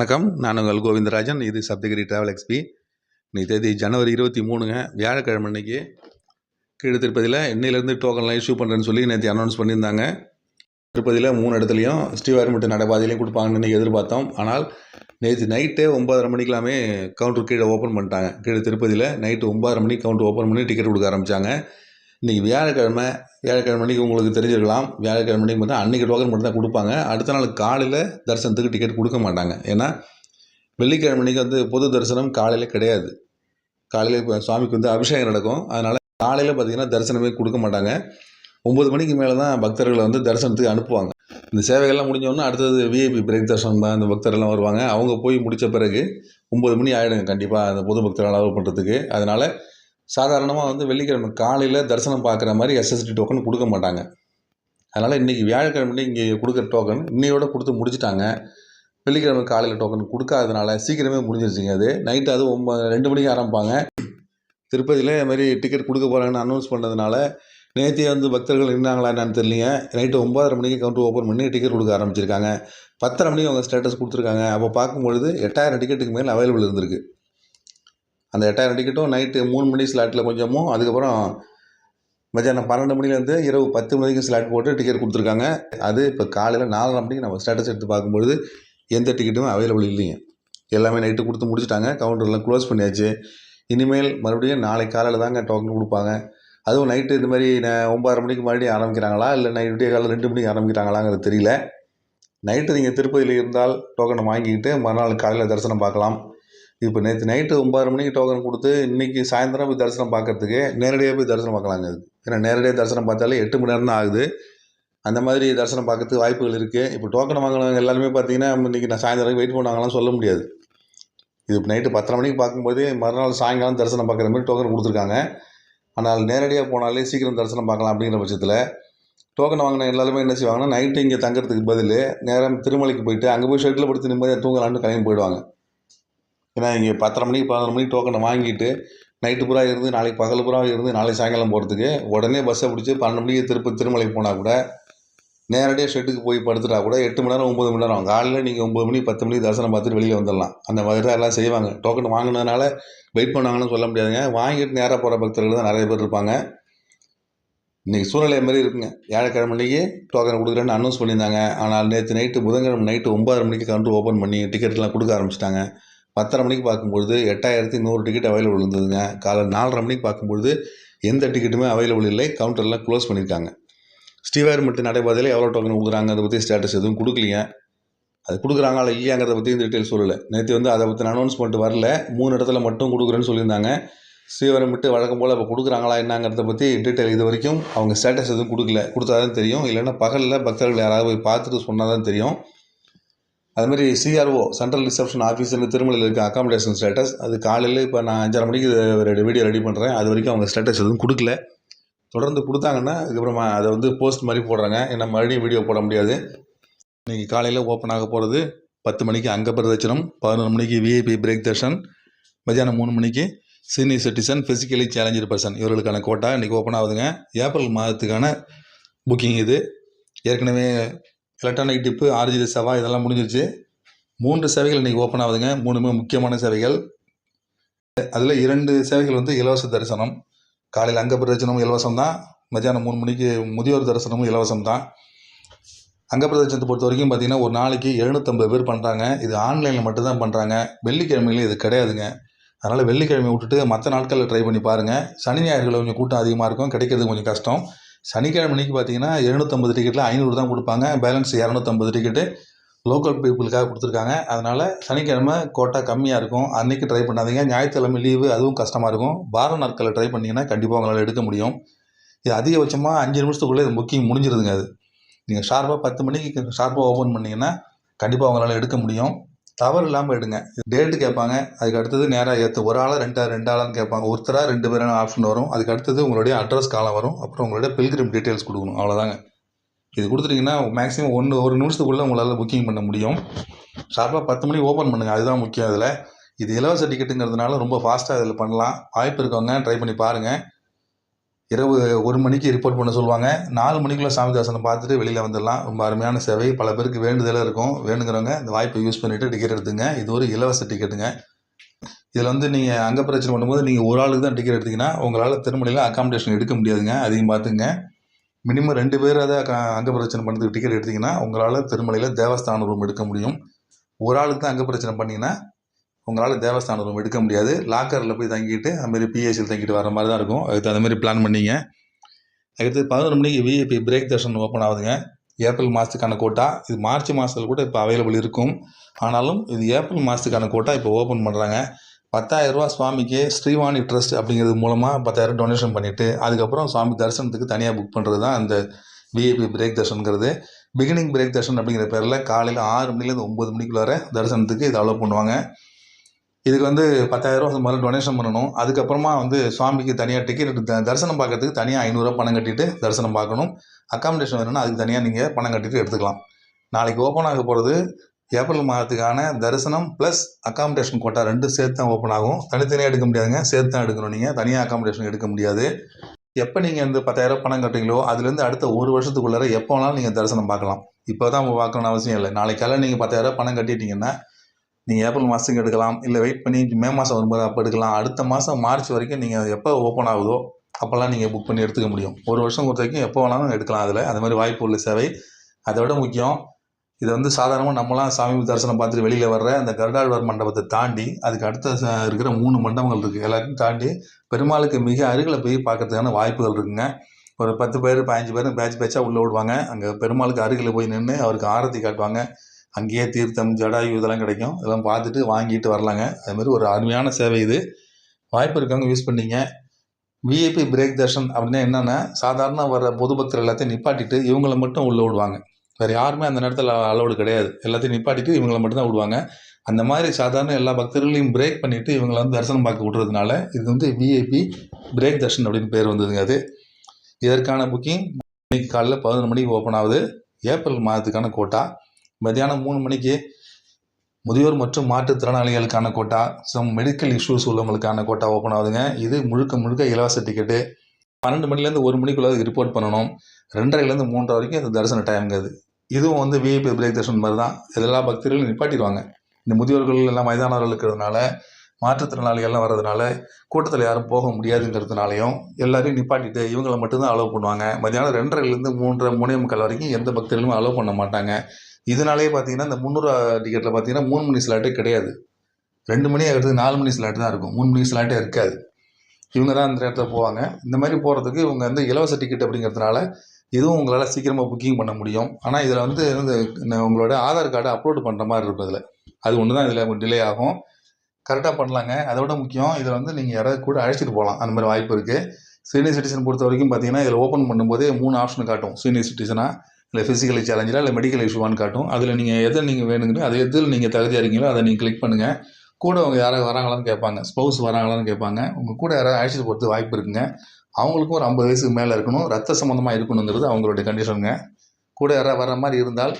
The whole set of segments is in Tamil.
வணக்கம். நான் உங்கள் கோவிந்தராஜன். இது சப்தகிரி டிராவல் எக்ஸ்பி. இன்னைக்கு தேதி ஜனவரி 23ங்க, வியாழக்கிழமை. அன்னைக்கு கீழே திருப்பதியில் இன்னையிலேருந்து டோக்கன்லாம் இஷ்யூ பண்ணுறேன்னு சொல்லி நேற்று அனௌன்ஸ் பண்ணியிருந்தாங்க. திருப்பதியில் 3 இடத்துலையும் ஸ்ரீவாரிமுட்டு நடைபாதையிலையும் கொடுப்பாங்கன்னு இன்றைக்கி எதிர்பார்த்தோம். ஆனால் நேற்று நைட்டே 9:30 மணிக்கெல்லாமே கவுண்டர் கீழே ஓப்பன் பண்ணிட்டாங்க. கீழே திருப்பதியில் நைட்டு 9:30 மணிக்கு கவுண்டர் ஓப்பன் பண்ணி டிக்கெட் கொடுக்க ஆரம்பித்தாங்க. இன்றைக்கி வியாழக்கிழமை அன்றைக்கி உங்களுக்கு தெரிஞ்சிருக்கலாம். வியாழக்கிழமை அன்றைக்கி பார்த்தா அன்றைக்கி டோக்கன் மட்டும் தான் கொடுப்பாங்க. அடுத்த நாள் காலையில் தரிசனத்துக்கு டிக்கெட் கொடுக்க மாட்டாங்க. ஏன்னா வெள்ளிக்கிழமை அன்றைக்கி பொது தரிசனம் காலையில் கிடையாது. காலையில் இப்போ சுவாமிக்கு அபிஷேகம் நடக்கும். அதனால் காலையில் பார்த்திங்கன்னா தரிசனமே கொடுக்க மாட்டாங்க. 9 மணிக்கு மேலே தான் பக்தர்களை தரிசனத்துக்கு அனுப்புவாங்க. இந்த சேவைகள்லாம் முடிஞ்சோடனே அடுத்தது விஐபி பிரேக் தரிசனம் தான். இந்த பக்தர்கள்லாம் வருவாங்க. அவங்க போய் முடித்த பிறகு 9 மணி ஆகிடுங்க கண்டிப்பாக அந்த பொது பக்தர்கள் அலோவ் பண்ணுறதுக்கு. அதனால் சாதாரணமாக வெள்ளிக்கிழமை காலையில் தரிசனம் பார்க்குற மாதிரி எஸ்எஸ்டி டோக்கன் கொடுக்க மாட்டாங்க. அதனால் இன்றைக்கி வியாழக்கிழமை இங்கே கொடுக்குற டோக்கன் இன்னையோட கொடுத்து முடிச்சிட்டாங்க. வெள்ளிக்கிழமை காலையில் டோக்கன் கொடுக்காததுனால சீக்கிரமே முடிஞ்சிருச்சுங்க. அது நைட்டு அது 2 மணிக்கு ஆரம்பிப்பாங்க. திருப்பதியில் இது மாதிரி டிக்கெட் கொடுக்க போகிறாங்கன்னு அனௌன்ஸ் பண்ணதுனால நேற்றே பக்தர்கள் நின்னாங்களா என்னன்னு தெரியலிங்க. நைட்டு 9:30 மணிக்கு கவுண்டர் ஓப்பன் பண்ணி டிக்கெட் கொடுக்க ஆரம்பிச்சிருக்காங்க. 10:30 மணிக்கு அவங்க ஸ்டேட்டஸ் கொடுத்துருக்காங்க. அப்போ பார்க்கும்பொழுது 8000 டிக்கெட்டுக்கு மேலே அவைலபிள் இருந்திருக்கு. அந்த 8000 டிக்கெட்டும் நைட்டு 3 மணி ஸ்லாட்டில் கொஞ்சமும், அதுக்கப்புறம் மத்தியானம் 12 மணிலேருந்து இரவு 10 மணிக்கு ஸ்லாட் போட்டு டிக்கெட் கொடுத்துருக்காங்க. அது இப்போ காலையில் 4:30 மணிக்கு நம்ம ஸ்டேட்டஸ் எடுத்து பார்க்கும்பொழுது எந்த டிக்கெட்டுமே அவைலபிள் இல்லைங்க. எல்லாமே நைட்டு கொடுத்து முடிச்சுட்டாங்க. கவுண்டர்லாம் க்ளோஸ் பண்ணியாச்சு. இனிமேல் மறுபடியும் நாளை காலையில் தாங்க டோக்கன் கொடுப்பாங்க. அதுவும் நைட்டு இந்த மாதிரி 9:30 மணிக்கு மறுபடியும் ஆரம்பிக்கிறாங்களா இல்லை விடிய காலையில் 2 மணிக்கு ஆரம்பிக்கிறாங்களாங்கிறது தெரியல. நைட்டு நீங்கள் திருப்பதியில் இருந்தால் டோக்கனை வாங்கிக்கிட்டு மறுநாள் காலையில் தரிசனம் பார்க்கலாம். இப்போ நேற்று நைட்டு 9:30 மணிக்கு டோக்கன் கொடுத்து இன்றைக்கி சாயந்தரம் போய் தரிசனம் பார்க்குறதுக்கு நேரடியாக போய் தரிசனம் பார்க்கலாங்க. அது ஏன்னா நேரடியாக தரிசனம் பார்த்தாலே 8 மணி நேரம் தான் ஆகுது. அந்த மாதிரி தரிசனம் பார்க்கறதுக்கு வாய்ப்புகள் இருக்குது. இப்போ டோக்கன் வாங்கினவங்க எல்லாருமே பார்த்தீங்கன்னா இன்றைக்கி நான் சாயந்தரம் வெயிட் பண்ணுவாங்களாம் சொல்ல முடியாது. இது நைட்டு 10:30 மணிக்கு பார்க்கும்போது மறுநாள் சாயங்காலம் தரிசனம் பார்க்குற மாதிரி டோக்கன் கொடுத்துருக்காங்க. ஆனால் நேரடியாக போனாலே சீக்கிரம் தரிசனம் பார்க்கலாம். அப்படிங்கிற பட்சத்தில் டோக்கன் வாங்கின எல்லாருமே என்ன செய்வாங்கன்னா நைட்டு இங்கே தங்குறதுக்கு பதில் நேரம் திருமலைக்கு போயிட்டு அங்கே போய் ஷெட்டில் படுத்து நிம்மதியாக தூங்கலான்னு கிளம்பி போயிடுவாங்க. ஏன்னா இங்கே 10:30 மணிக்கு 11 மணிக்கு டோக்கனை வாங்கிட்டு நைட்டு பூரா இருந்து நாளைக்கு பகல் பூரா இருந்து நாளைக்கு சாயங்காலம் போகிறதுக்கு உடனே பஸ்ஸை பிடிச்சி 12 மணிக்கு திருமலைக்கு போனால் கூட நேரடியாக ஷெட்டுக்கு போய் படுத்துட்டா கூட 8 மணி நேரம் 9 மணி நேரம். காலையில் நீங்கள் 9 மணி 10 மணிக்கு தரிசனம் பார்த்துட்டு வெளியில் வந்துடலாம். அந்த மாதிரி தான் எல்லாம் செய்வாங்க. டோக்கன் வாங்கினதுனால வெயிட் பண்ணாங்கன்னு சொல்ல முடியாதுங்க. வாங்கிட்டு நேராக போகிற பக்தர்கள் தான் நிறைய பேர் இருப்பாங்க. இன்றைக்கி சூழ்நிலை மாதிரி இருக்குங்க. வியாழக்கிழமை அன்றைக்கி டோக்கன் கொடுக்குறேன்னு அனௌன்ஸ் பண்ணியிருந்தாங்க. ஆனால் நேற்று நைட்டு புதன்கிழமை நைட்டு 9:30 மணிக்கு கவுண்டர் ஓப்பன் பண்ணி டிக்கெட்லாம் கொடுக்க ஆரம்பிச்சிட்டாங்க. 10:30 மணிக்கு பார்க்கும்பொழுது 8100 டிக்கெட் அவைலபிள் இருந்ததுங்க. காலை 4:30 மணிக்கு பார்க்கும்பொழுது எந்த டிக்கெட்டுமே அவைலபிள் இல்லை. கவுண்டர்லாம் க்ளோஸ் பண்ணியிருக்காங்க. ஸ்ரீவாரிமுட்டு நடைபாதையில் எவ்வளோ டோக்கன் கொடுக்குறாங்க அதை பற்றி ஸ்டேட்டஸ் எதுவும் கொடுக்கலிங்க. அது கொடுக்குறாங்களா இல்லையாங்கிறத பற்றி டீட்டெயில் சொல்லலை. நேற்று அதை பற்றி அனௌன்ஸ்மெண்ட் வரல. 3 இடத்துல மட்டும் கொடுக்குறேன்னு சொல்லியிருந்தாங்க. ஸ்ரீவாரிமுட்டு வழக்கம் போல் இப்போ கொடுக்குறாங்களா என்னங்கிறத பற்றி டீட்டெயில் இது வரைக்கும் அவங்க ஸ்டேட்டஸ் எதுவும் கொடுக்கல. கொடுத்தா தான் தெரியும். இல்லைன்னா பகலில் பக்தர்கள் யாராவது போய் பார்த்துட்டு சொன்னால் தான் தெரியும். அதுமாதிரி சிஆர்ஓ சென்ட்ரல் ரிசப்ஷன் ஆஃபீஸில் திருமலையில் இருக்க அக்காமடேஷன் ஸ்டேட்டஸ் அது காலையில் இப்போ நான் 5:30 மணிக்கு வீடியோ ரெடி பண்ணுறேன். அது வரைக்கும் அவங்க ஸ்டேட்டஸ் எதுவும் கொடுக்கல. தொடர்ந்து கொடுத்தாங்கன்னா அதுக்கப்புறமா அதை போஸ்ட் மாதிரி போடுறாங்க. ஏன்னா மறுபடியும் வீடியோ போட முடியாது. இன்றைக்கி காலையில் ஓப்பன் ஆக போகிறது 10 மணிக்கு அங்க பிரதட்சணம், 11 மணிக்கு விஐபி பிரேக் தர்ஷன், மத்தியானம் 3 மணிக்கு senior citizen physically challenger person இவர்களுக்கான கோட்டா இன்றைக்கி ஓப்பன் ஆகுதுங்க. ஏப்ரல் மாதத்துக்கான புக்கிங் இது. ஏற்கனவே எலக்ட்ரானிக் டிப்பு, ஆர்ஜிடி சவா இதெல்லாம் முடிஞ்சிருச்சு. 3 சேவைகள் இன்றைக்கி ஓப்பன் ஆகுதுங்க. 3மே முக்கியமான சேவைகள். அதில் 2 சேவைகள் இலவச தரிசனம். காலையில் அங்க பிரதட்சணமும் இலவசம் தான். மத்தியானம் 3 மணிக்கு முதியோர் தரிசனமும் இலவசம் தான். அங்க பிரதட்சணத்தை பொறுத்த வரைக்கும் பார்த்திங்கன்னா ஒரு நாளைக்கு 750 பேர் பண்ணுறாங்க. இது ஆன்லைனில் மட்டும்தான் பண்ணுறாங்க. வெள்ளிக்கிழமையில் இது கிடையாதுங்க. அதனால் வெள்ளிக்கிழமை விட்டுட்டு மற்ற நாட்களில் ட்ரை பண்ணி பாருங்கள். சனி ஞாயிறுகளில் கொஞ்சம் கூட்டம் அதிகமாக இருக்கும், கிடைக்கிறது கொஞ்சம் கஷ்டம். சனிக்கிழமை அன்றைக்கி பார்த்தீங்கன்னா 750 டிக்கெட்டில் 500 தான் கொடுப்பாங்க. பேலன்ஸ் 250 டிக்கெட்டு லோக்கல் பீப்புளுக்காக கொடுத்துருக்காங்க. அதனால் சனிக்கிழமை கோட்டா கம்மியாக இருக்கும். அன்றைக்கி ட்ரை பண்ணாதீங்க. ஞாயிற்றுக்கிழமை லீவு, அதுவும் கஷ்டமாக இருக்கும். வார நாட்களில் ட்ரை பண்ணிங்கன்னா கண்டிப்பாக உங்களால் எடுக்க முடியும். இது அதிகபட்சமாக 5 நிமிஷத்துக்குள்ளே இது புக்கிங் முடிஞ்சிருதுங்க. அது நீங்கள் ஷார்ப்பாக 10 மணிக்கு ஷார்ப்பாக ஓப்பன் பண்ணிங்கன்னா கண்டிப்பாக உங்களால் எடுக்க முடியும். தவறு இல்லாமல் எடுங்க. டேட்டு கேட்பாங்க. அதுக்கு அடுத்தது நேராக ஏற்று ஒரு ஆளாக 2 ஆளான்னு கேட்பாங்க. ஒருத்தராக 2 பேரான ஆப்ஷன் வரும். அதுக்கு அடுத்தது உங்களுடைய அட்ரஸ் காலம் வரும். அப்புறம் உங்களுடைய பில்கிரிம் டீட்டெயில்ஸ் கொடுக்கணும். அவ்வளோதாங்க. இது கொடுத்துட்டிங்கன்னா மேக்ஸிமம் 1 நிமிஷத்துக்குள்ளே உங்களால் புக்கிங் பண்ண முடியும். ஷார்ப்பாக 10 மணிக்கு ஓப்பன் பண்ணுங்கள். அதுதான் முக்கியம். இதில் இது இலவச டிக்கெட்டுங்கிறதுனால ரொம்ப ஃபாஸ்ட்டாக இதில் பண்ணலாம். வாய்ப்பு இருக்கவங்க ட்ரை பண்ணி பாருங்கள். இரவு 1 மணிக்கு ரிப்போர்ட் பண்ண சொல்லுவாங்க. 4 மணிக்குள்ள சாமி தரிசனம் பார்த்துட்டு வெளியில் வந்துடலாம். ரொம்ப அருமையான சேவை. பல பேருக்கு வேண்டுதலாக இருக்கும். வேணுங்கிறவங்க இந்த வாய்ப்பை யூஸ் பண்ணிவிட்டு டிக்கெட் எடுத்துங்க. இது ஒரு இலவச டிக்கெட்டுங்க. இதில் வந்து நீங்கள் அங்க பிரச்சனை பண்ணும்போது நீங்கள் ஒரு ஆளுக்கு தான் டிக்கெட் எடுத்தீங்கன்னா உங்களால் திருமலையில் அக்காமடேஷன் எடுக்க முடியாதுங்க. அதையும் பார்த்துங்க. மினிமம் 2 பேராவது அங்க பிரச்சனை பண்ணுறதுக்கு டிக்கெட் எடுத்தீங்கன்னா உங்களால் திருமலையில் தேவஸ்தான ரூம் எடுக்க முடியும். ஒரு ஆளுக்கு தான் அங்க பிரச்சனை பண்ணிங்கன்னா உங்களால் தேவஸ்தான ரூம் எடுக்க முடியாது. லாக்கரில் போய் தங்கிட்டு அதுமாரி பிஎஸ்சியில் தங்கிட்டு வர மாதிரி தான் இருக்கும். அதுக்கு தகுந்த மாதிரி பிளான் பண்ணிங்க. அடுத்து 11 மணிக்கு விஐபி பிரேக் தர்ஷன் ஓப்பன் ஆகுதுங்க. ஏப்ரல் மாதத்துக்கான கோட்டா. இது மார்ச் மாதத்தில் கூட இப்போ அவைலபிள் இருக்கும். ஆனாலும் இது ஏப்ரல் மாதத்துக்கான கோட்டா இப்போ ஓப்பன் பண்ணுறாங்க. 10,000 ரூபா சுவாமிக்கு ஸ்ரீவாணி ட்ரஸ்ட் அப்படிங்கிறது மூலமாக 10,000 டொனேஷன் பண்ணிவிட்டு அதுக்கப்புறம் சுவாமி தரிசனத்துக்கு தனியாக புக் பண்ணுறது தான் அந்த விஐபி பிரேக் தர்ஷனுங்கிறது. பிகினிங் பிரேக் தர்ஷன் அப்படிங்கிற பேரில் காலையில் 6 மணிலேருந்து 9 மணிக்குள்ளார தரிசனத்துக்கு இதை அலோவ் பண்ணுவாங்க. இதுக்கு வந்து 10,000 ரூபா முதல்ல டொனேஷன் பண்ணணும். அதுக்கப்புறமா வந்து சுவாமிக்கு தனியாக டிக்கெட் தரிசனம் பார்க்கறதுக்கு தனியாக 500 ரூபா பணம் கட்டிட்டு தரிசனம் பார்க்கணும். அக்காமடேஷன் வேணும்னா அதுக்கு தனியாக நீங்கள் பணம் கட்டிட்டு எடுத்துக்கலாம். நாளைக்கு ஓப்பன் ஆக போகிறது ஏப்ரல் மாதத்துக்கான தரிசனம் ப்ளஸ் அக்காமடேஷன் கோட்டா 2 சேர்த்து தான் ஓப்பன் ஆகும். தனித்தனியாக எடுக்க முடியாதுங்க. சேர்த்து தான் எடுக்கணும். நீங்கள் தனியாக அக்காமடேஷன் எடுக்க முடியாது. எப்போ நீங்கள் இந்த 10,000 பணம் கட்டுறீங்களோ அதுலேருந்து அடுத்த 1 வருஷத்துக்குள்ளார எப்போ வேணாலும் நீங்கள் தரிசனம் பார்க்கலாம். இப்போ தான் பார்க்கணும்னு அவசியம் இல்லை. நாளைக்கு காலையில் நீங்கள் 10,000 பணம் கட்டிட்டீங்கன்னா நீங்கள் ஏப்ரல் மாதத்துக்கு எடுக்கலாம். இல்லை வெயிட் பண்ணி மே மாதம் வரும்போது அப்போ எடுக்கலாம். அடுத்த மாதம் மார்ச் வரைக்கும் நீங்கள் எப்போ ஓப்பன் ஆகுதோ அப்போல்லாம் நீங்கள் புக் பண்ணி எடுத்துக்க முடியும். 1 வருஷம் பொறுத்த வரைக்கும் எப்போ வேணாலும் எடுக்கலாம். அதில் அந்த மாதிரி வாய்ப்பு உள்ள சேவை. அதை விட முக்கியம், இதை வந்து சாதாரணமாக நம்மளாம் சாமி தரிசனம் பார்த்துட்டு வெளியில் வர்ற அந்த கருடாழ்வார் மண்டபத்தை தாண்டி அதுக்கு அடுத்த இருக்கிற 3 மண்டபங்கள் இருக்குது. எல்லாத்தையும் தாண்டி பெருமாளுக்கு மிக அருகில் போய் பார்க்கறதுக்கான வாய்ப்புகள் இருக்குங்க. ஒரு 10 பேர் 15 பேர் பேட்சாக உள்ளே விடுவாங்க. அங்கே பெருமாளுக்கு அருகில் போய் நின்று அவருக்கு ஆரத்தி காட்டுவாங்க. அங்கேயே தீர்த்தம், ஜடாயு இதெல்லாம் கிடைக்கும். இதெல்லாம் பார்த்துட்டு வாங்கிட்டு வரலாங்க. அதுமாதிரி ஒரு அருமையான சேவை இது. வாய்ப்பு இருக்கவங்க யூஸ் பண்ணிங்க. விஐபி பிரேக் தர்ஷன் அப்படின்னா என்னென்னா, சாதாரண வர பொது பக்தர் எல்லாத்தையும் நிப்பாட்டிட்டு இவங்களை மட்டும் உள்ளே விடுவாங்க. வேறு யாருமே அந்த நேரத்தில் அலோடு கிடையாது. எல்லாத்தையும் நிப்பாட்டிட்டு இவங்களை மட்டும்தான் விடுவாங்க. அந்த மாதிரி சாதாரண எல்லா பக்தர்களையும் பிரேக் பண்ணிவிட்டு இவங்களை வந்து தரிசனம் பார்க்க விட்றதுனால இது வந்து விஐபி பிரேக் தர்ஷன் அப்படின்னு பேர் வந்ததுங்க. அது இதற்கான புக்கிங் இன்னைக்கு காலையில் 11 மணிக்கு ஓப்பன் ஆகுது. ஏப்ரல் மாதத்துக்கான கோட்டா. மதியானம் 3 மணிக்கு முதியோர் மற்றும் மாற்றுத்திறனாளிகளுக்கான கோட்டா, சம் மெடிக்கல் இஷ்யூஸ் உள்ளவங்களுக்கான கோட்டா ஓப்பன் ஆகுதுங்க. இது முழுக்க இலவச டிக்கெட்டு. 12 மணிலேருந்து 1 மணிக்குள்ளே ரிப்போர்ட் பண்ணணும். 2:30லேருந்து 3:30 வரைக்கும் அது தரிசன டைமுங்க. இதுவும் வந்து விஐபி பிரேக் தர்ஷன் மாதிரி தான். எல்லா பக்தர்களும் நிப்பாட்டிடுவாங்க. இந்த முதியோர்கள் எல்லாம் வயதானவர்கள் இருக்கிறதுனால, மாற்றுத்திறனாளிகள்லாம் வர்றதுனால, கூட்டத்தில் யாரும் போக முடியாதுங்கிறதுனாலையும் எல்லாரையும் நிப்பாட்டிட்டு இவங்களை மட்டும்தான் அலோவ் பண்ணுவாங்க. மதியானம் 2:30லேருந்து 3:30 வரைக்கும் எந்த பக்தர்களும் அலோவ் பண்ண மாட்டாங்க. இதனாலேயே பார்த்தீங்கன்னா இந்த 300 டிக்கெட்டில் பார்த்தீங்கன்னா 3 மணி ஸ்லாட்டே கிடையாது. 2 மணி ஆகிறதுக்கு 4 மணி ஸ்லாட் தான் இருக்கும். 3 மணி ஸ்லாட்டே இருக்காது. இவங்க தான் அந்த இடத்துல போவாங்க. இந்த மாதிரி போகிறதுக்கு இவங்க வந்து இலவச டிக்கெட் அப்படிங்கிறதுனால இதுவும் உங்களால் சீக்கிரமாக புக்கிங் பண்ண முடியும். ஆனால் இதில் வந்து உங்களோட ஆதார் கார்டை அப்லோடு பண்ணுற மாதிரி இருக்கும். இதில் அது ஒன்று தான் இதில் டிலே ஆகும். கரெக்டாக பண்ணலாங்க. அதை விட முக்கியம், இதில் வந்து நீங்கள் யாராவது கூட அழைச்சிட்டு போகலாம். அந்த மாதிரி வாய்ப்பு இருக்குது. சீனியர் சிட்டிசன் பொறுத்த வரைக்கும் பார்த்தீங்கன்னா இதில் ஓப்பன் பண்ணும்போதே 3 ஆப்ஷன் காட்டும். சீனியர் சிட்டிசனா, இல்லை ஃபிசிக்கலி சேலஞ்சா, இல்லை மெடிக்கல் இஷ்யூவான்னு காட்டும். அதில் நீங்கள் எதை நீங்கள் வேணுங்களோ அதை எதில் நீங்கள் தகுதியாக இருக்கீங்களோ அதை நீங்கள் கிளிக் பண்ணுங்கள். கூட அவங்க யாராவது வராங்களான்னு கேட்பாங்க. ஸ்பௌஸ் வராங்களான்னு கேட்பாங்க. உங்கள் கூட யாராவது அழைச்சிட்டு போகிறது வாய்ப்பு இருக்குங்க. அவங்களுக்கும் ஒரு 50 வயசுக்கு மேலே இருக்கணும். ரத்த சம்மந்தமாக இருக்கணுங்கிறது அவங்களுடைய கண்டிஷனுங்க. கூட யாராவது வர மாதிரி இருந்தால்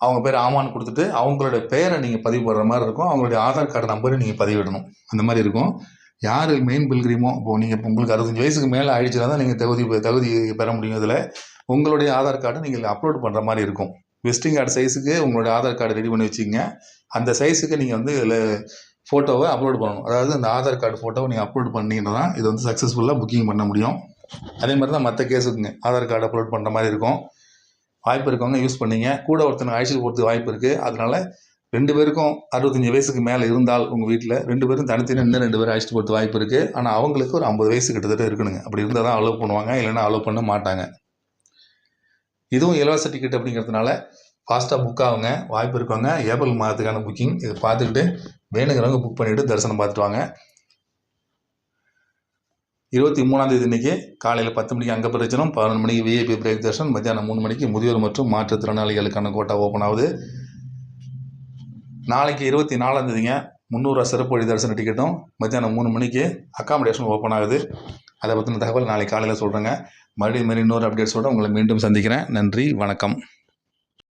அவங்க பேர் ஆமான்னு கொடுத்துட்டு அவங்களோட பெயரை நீங்கள் பதிவு பண்ணுற மாதிரி இருக்கும். அவங்களுடைய ஆதார் கார்டு நம்பரை நீங்கள் பதிவிடணும். அந்த மாதிரி இருக்கும். யார் மெயின் பில்கிரிமோ இப்போது நீங்கள் உங்களுக்கு 65 வயசுக்கு மேலே ஆயிடுச்சுன்னா தான் நீங்கள் தகுதி பெற முடியும். இதில் உங்களுடைய ஆதார் கார்டை நீங்கள் அப்லோட் பண்ணுற மாதிரி இருக்கும். விசிட்டிங் கார்டு சைஸுக்கு உங்களுடைய ஆதார் கார்டு ரெடி பண்ணி வச்சுக்கோங்க. அந்த சைஸுக்கு நீங்கள் வந்து இதில் ஃபோட்டோவை அப்லோட் பண்ணணும். அதாவது அந்த ஆதார் கார்டு ஃபோட்டோவை நீங்கள் அப்லோட் பண்ணிங்கன்னா தான் இது வந்து சக்ஸஸ்ஃபுல்லாக புக்கிங் பண்ண முடியும். அதே மாதிரி தான் மற்ற கேஸுக்குங்க ஆதார் கார்டு அப்லோட் பண்ணுற மாதிரி இருக்கும். வாய்ப்பு இருக்கவங்க யூஸ் பண்ணிங்க. கூட ஒருத்தனை அழைச்சிட்டு போகிறதுக்கு வாய்ப்பு இருக்குது. அதனால் 2 பேருக்கும் 65 வயசுக்கு மேலே இருந்தால் உங்கள் வீட்டில் 2 பேரும் தனித்தனியாக இன்னும் 2 பேரும் அழைச்சிட்டு போகிறது வாய்ப்பு இருக்குது. ஆனால் அவங்களுக்கு ஒரு 50 வயசு கிட்டத்தட்ட இருக்கணுங்க. அப்படி இருந்தால் தான் அலோவ் பண்ணுவாங்க. இல்லைன்னா அலோவ் பண்ண மாட்டாங்க. இதுவும் இலவச டிக்கெட் அப்படிங்கிறதுனால ஃபாஸ்ட்டாக புக் ஆகுங்க. வாய்ப்பு இருக்கவங்க ஏப்ரல் மாதத்துக்கான புக்கிங் இதை பார்த்துக்கிட்டு வேணுங்கிறவங்க புக் பண்ணிவிட்டு தரிசனம் பார்த்துட்டு வாங்க. 23ஆம் தேதி இன்றைக்கி காலையில் 10 மணிக்கு அங்க பிரச்சனம், 11 மணிக்கு விஐபி பிரேக் தர்ஷன், மத்தியானம் 3 மணிக்கு முதியோர் மற்றும் மாற்றுத்திறனாளிகளுக்கான கோட்டா ஓப்பன் ஆகுது. நாளைக்கு 24ஆம் தேதிங்க 300 ரூபா சிறப்பு வழி தரிசன டிக்கெட்டும் மத்தியானம் 3 மணிக்கு அக்காமடேஷன் ஓப்பன் ஆகுது. அதை பற்றின தகவல் நாளைக்கு காலையில் சொல்கிறேங்க. மறுபடியும் இன்னொரு அப்டேட்ஸோடு உங்களை மீண்டும் சந்திக்கிறேன். நன்றி, வணக்கம்.